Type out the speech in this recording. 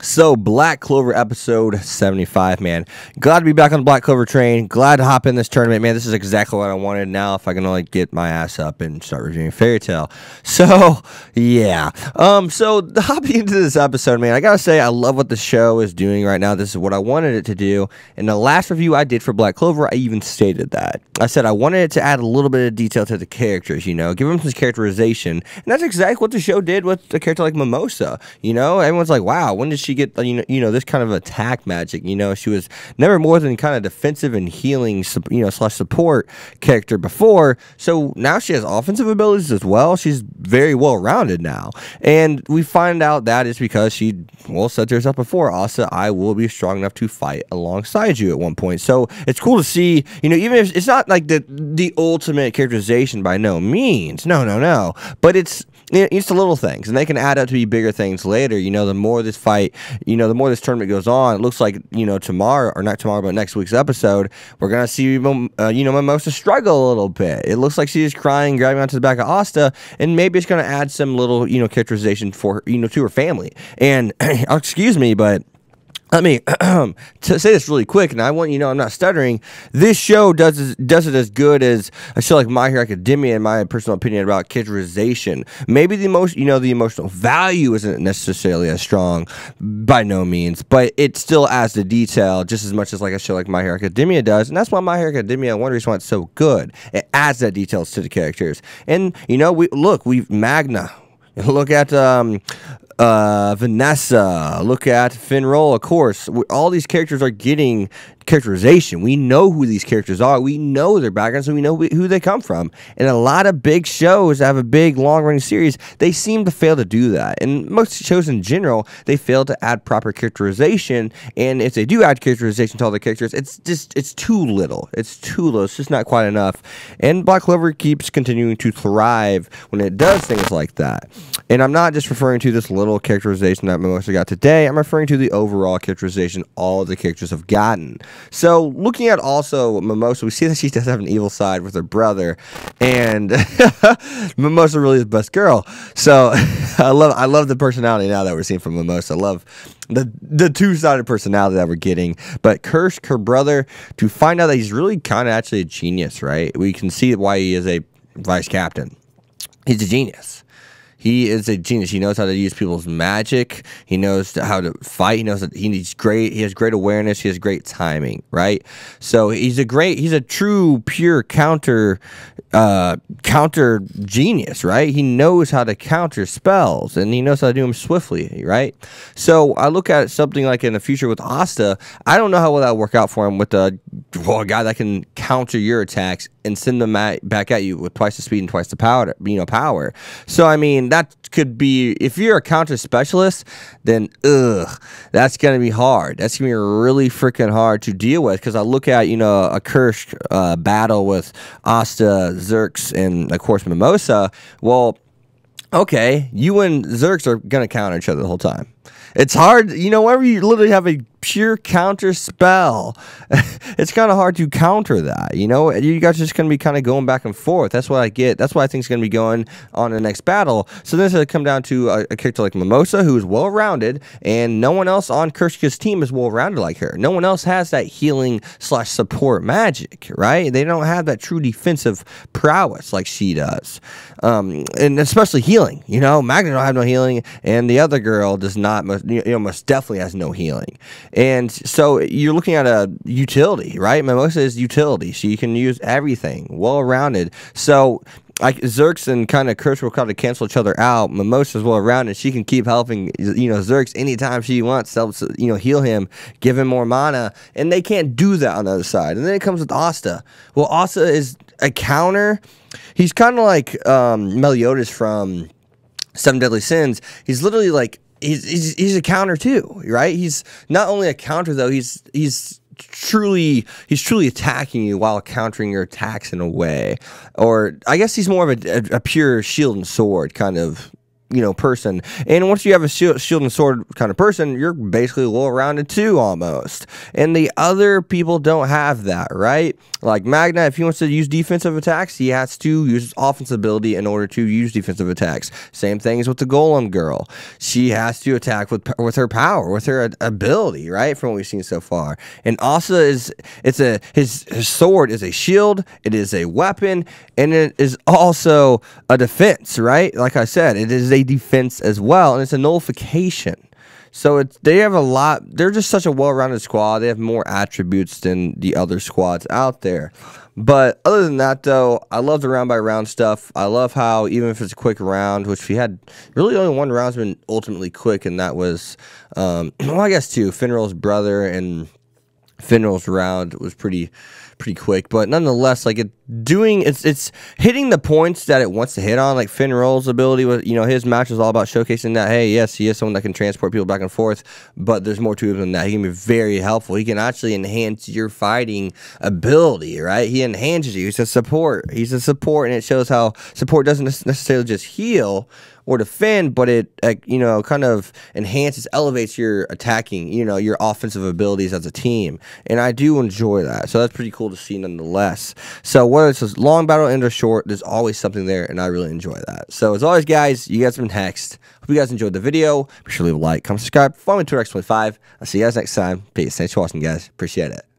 So, Black Clover episode 75, man. Glad to be back on the Black Clover train. Glad to hop in this tournament, man. This is exactly what I wanted now if I can only get my ass up and start reviewing Fairy Tail. So, yeah. So, hopping into this episode, man, I gotta say, I love what the show is doing right now. This is what I wanted it to do. In the last review I did for Black Clover, I even stated that. I said I wanted it to add a little bit of detail to the characters, you know, give them some characterization. And that's exactly what the show did with a character like Mimosa. You know, everyone's like, wow, when did she get this kind of attack magic? You know, she was never more than kind of defensive and healing, slash support character before. So now she has offensive abilities as well. She's very well rounded now, and we find out that is because she said to herself before, Asta, I will be strong enough to fight alongside you at one point. So it's cool to see, even if it's not like the ultimate characterization by no means, no, but it's the little things, and they can add up to be bigger things later. The more this fight, the more this tournament goes on, it looks like, tomorrow, or not tomorrow, but next week's episode, we're going to see, Mimosa struggle a little bit. It looks like she's crying, grabbing onto the back of Asta, and maybe it's going to add some little, characterization for, to her family. And, excuse me, but let me to say this really quick, and I want I'm not stuttering. This show does it as good as a show like My Hero Academia, in my personal opinion, about characterization. Maybe the emotional value isn't necessarily as strong, by no means, but it still adds the detail just as much as like a show like My Hero Academia does, and that's why My Hero Academia, one reason why it's so good. It adds that details to the characters, and we've Magna. Look at Vanessa. Look at Finroll, of course. All these characters are getting characterization. We know who these characters are. We know their backgrounds, and we know who they come from. And a lot of big shows that have a big long-running series, they seem to fail to do that. And most shows in general, they fail to add proper characterization. And if they do add characterization to all the characters, it's too little. It's too little. It's just not quite enough. And Black Clover keeps continuing to thrive when it does things like that. And I'm not just referring to this little characterization that Mimosa got today. I'm referring to the overall characterization all the characters have gotten. So, looking at also Mimosa, we see that she does have an evil side with her brother, and Mimosa really is the best girl. So, I love the personality now that we're seeing from Mimosa. I love the two-sided personality that we're getting. But Kirsch, her brother, to find out that he's really kind of actually a genius, right? We can see why he is a vice captain. He's a genius. He is a genius. He knows how to use people's magic. He knows how to fight. He knows that he has great awareness. He has great timing, right? So he's a true, pure counter genius, right? He knows how to counter spells, and he knows how to do them swiftly, right? So I look at something like in the future with Asta. I don't know how well that will work out for him with a guy that can counter your attacks and send them back at you with twice the speed and twice the power. So I mean, that could be, if you're a counter specialist, then that's gonna be hard. That's gonna be really freaking hard to deal with, because I look at a Kirsch battle with Asta, Xerx, and of course Mimosa. Well, okay, you and Xerx are gonna counter each other the whole time. It's hard, whenever you literally have a pure counter spell, it's kind of hard to counter that. You guys are just going to be kind of going back and forth. That's what I get. That's what I think is going to be going on in the next battle. So then it's going to come down to a character like Mimosa, who is well-rounded, and no one else on Kershka's team is well-rounded like her. No one else has that healing/support magic, right? They don't have that true defensive prowess like she does. And especially healing. Magna don't have no healing, and the other girl does not, most definitely has no healing. And so you're looking at a utility, right? Mimosa is utility. She can use everything, well-rounded. So Xerx and kind of Kirsch will kind of cancel each other out. Mimosa's well-rounded. She can keep helping, Xerx anytime she wants to, heal him, give him more mana. And they can't do that on the other side. And then it comes with Asta. Well, Asta is a counter. He's kind of like Meliodas from Seven Deadly Sins. He's literally like, He's a counter too, right? He's not only a counter though. He's truly attacking you while countering your attacks in a way, or I guess he's more of a pure shield and sword kind of person. And once you have a shield and sword kind of person, you're basically well-rounded too, almost. And the other people don't have that, right? Like Magna, if he wants to use defensive attacks, he has to use his offensive ability in order to use defensive attacks. Same thing as with the Golem girl. She has to attack with her power, with her ability, right? From what we've seen so far. And Asa his sword is a shield, it is a weapon, and it is also a defense, right? Like I said, it is a defense as well, and it's a nullification. So they have a lot. They're just such a well-rounded squad. They have more attributes than the other squads out there. But other than that, though, I love the round-by-round stuff. I love how even if it's a quick round, which we had really only one round's been ultimately quick, and that was, well, I guess two. Finral's brother and Finral's round was pretty quick, but nonetheless, like it's hitting the points that it wants to hit on. Like Finral's ability was, his match was all about showcasing that, hey, yes, he is someone that can transport people back and forth, but there's more to him than that. He can be very helpful. He can actually enhance your fighting ability, right? He enhances you. He's a support, and it shows how support doesn't necessarily just heal or defend, but it kind of enhances, elevates your attacking, your offensive abilities as a team, and I do enjoy that. So that's pretty cool to see nonetheless. So whether it's a long battle end or short, there's always something there, and I really enjoy that. So as always, guys, you guys have been Hexed. Hope you guys enjoyed the video. Be sure to leave a like, comment, subscribe, follow me to X25. I'll see you guys next time. Peace. Thanks for watching, guys. Appreciate it.